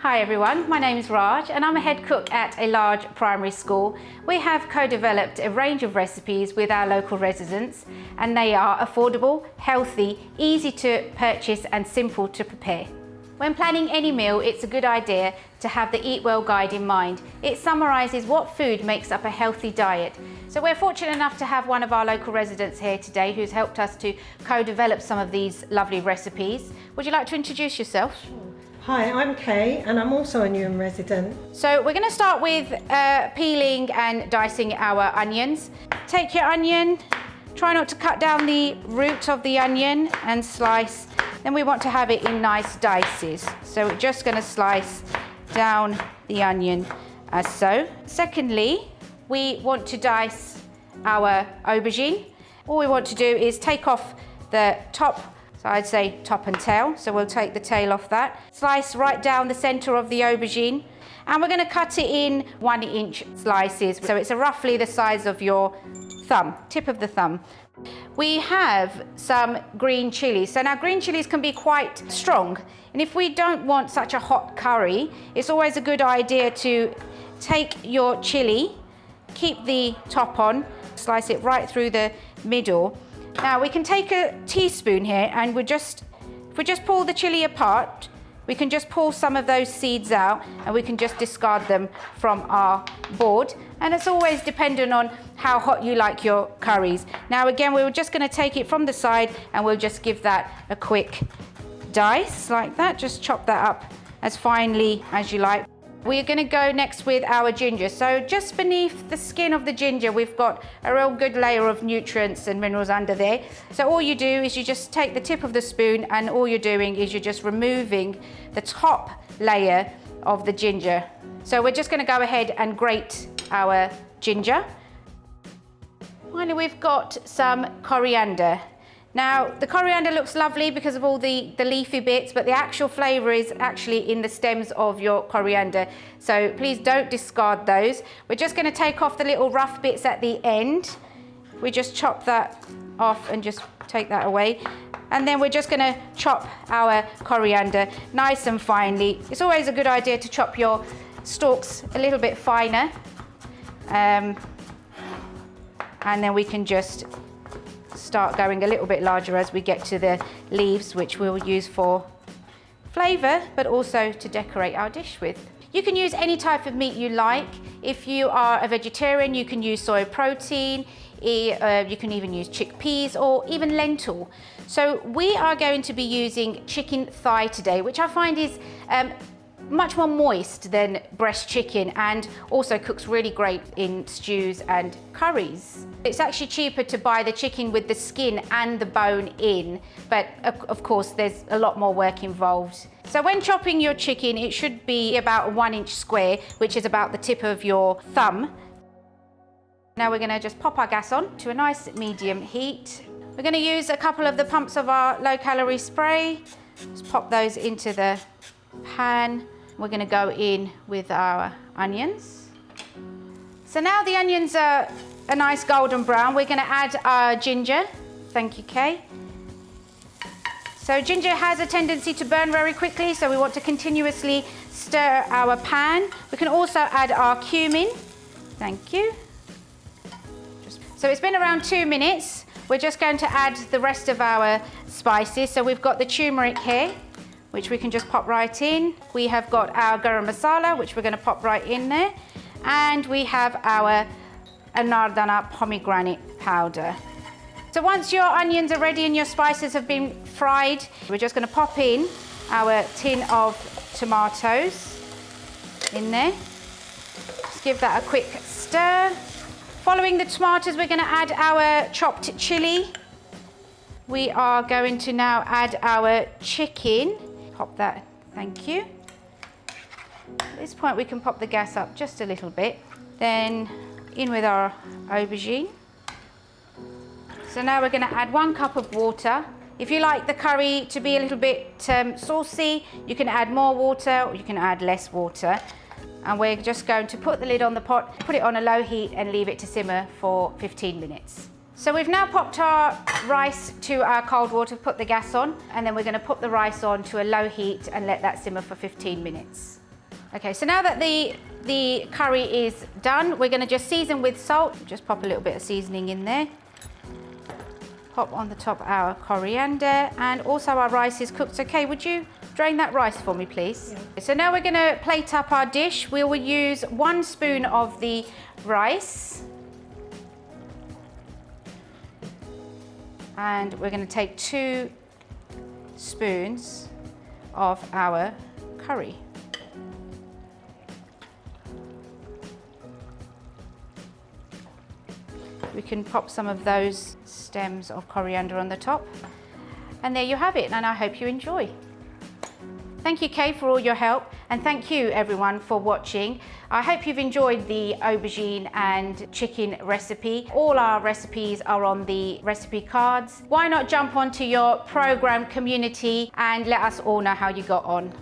Hi everyone, my name is Raj and I'm a head cook at a large primary school. We have co-developed a range of recipes with our local residents and they are affordable, healthy, easy to purchase and simple to prepare. When planning any meal, it's a good idea to have the Eat Well guide in mind. It summarises what food makes up a healthy diet. So we're fortunate enough to have one of our local residents here today who's helped us to co-develop some of these lovely recipes. Would you like to introduce yourself? Hi, I'm Kay and I'm also a Newham resident. So we're going to start with peeling and dicing our onions. Take your onion, try not to cut down the root of the onion and slice. Then we want to have it in nice dices. So we're just going to slice down the onion as so. Secondly, we want to dice our aubergine. All we want to do is take off the top, so I'd say top and tail. So we'll take the tail off that. Slice right down the center of the aubergine. And we're going to cut it in 1-inch slices. So it's roughly the size of your thumb, tip of the thumb. We have some green chilies. So now green chilies can be quite strong. And if we don't want such a hot curry, it's always a good idea to take your chili, keep the top on, slice it right through the middle. Now we can take a teaspoon here and if we just pull the chili apart, we can just pull some of those seeds out and we can just discard them from our board. And it's always dependent on how hot you like your curries. Now again, we're just going to take it from the side and we'll just give that a quick dice like that. Just chop that up as finely as you like. We're going to go next with our ginger. So just beneath the skin of the ginger, we've got a real good layer of nutrients and minerals under there. So all you do is you just take the tip of the spoon and all you're doing is you're just removing the top layer of the ginger. So we're just going to go ahead and grate our ginger. Finally, we've got some coriander. Now, the coriander looks lovely because of all the leafy bits, but the actual flavour is actually in the stems of your coriander. So please don't discard those. We're just going to take off the little rough bits at the end. We just chop that off and just take that away. And then we're just going to chop our coriander nice and finely. It's always a good idea to chop your stalks a little bit finer. And then we can just start going a little bit larger as we get to the leaves, which we'll use for flavour, but also to decorate our dish with. You can use any type of meat you like. If you are a vegetarian, you can use soy protein, you can even use chickpeas or even lentil. So we are going to be using chicken thigh today, which I find is much more moist than breast chicken and also cooks really great in stews and curries. It's actually cheaper to buy the chicken with the skin and the bone in, but of course there's a lot more work involved. So when chopping your chicken, it should be about a 1-inch square, which is about the tip of your thumb. Now we're going to just pop our gas on to a nice medium heat. We're going to use a couple of the pumps of our low-calorie spray. Just pop those into the pan. We're going to go in with our onions. So now the onions are a nice golden brown, we're going to add our ginger. Thank you, Kay. So ginger has a tendency to burn very quickly, so we want to continuously stir our pan. We can also add our cumin. Thank you. So it's been around 2 minutes. We're just going to add the rest of our spices. So we've got the turmeric here, which we can just pop right in. We have got our garam masala, which we're going to pop right in there. And we have our anardana pomegranate powder. So once your onions are ready and your spices have been fried, we're just going to pop in our tin of tomatoes in there. Just give that a quick stir. Following the tomatoes, we're going to add our chopped chili. We are going to now add our chicken. Pop that, thank you. At this point we can pop the gas up just a little bit. Then in with our aubergine. So now we're going to add 1 cup of water. If you like the curry to be a little bit saucy, you can add more water or you can add less water. And we're just going to put the lid on the pot, put it on a low heat and leave it to simmer for 15 minutes. So we've now popped our rice to our cold water, put the gas on, and then we're going to put the rice on to a low heat and let that simmer for 15 minutes. Okay, so now that the curry is done, we're gonna just season with salt. Just pop a little bit of seasoning in there. Pop on the top our coriander, and also our rice is cooked. Okay, would you drain that rice for me, please? Yeah. So now we're gonna plate up our dish. We will use 1 spoon of the rice. And we're gonna take 2 spoons of our curry. We can pop some of those stems of coriander on the top. And there you have it, and I hope you enjoy. Thank you, Kay, for all your help, and thank you everyone for watching. I hope you've enjoyed the aubergine and chicken recipe. All our recipes are on the recipe cards. Why not jump onto your program community and let us all know how you got on.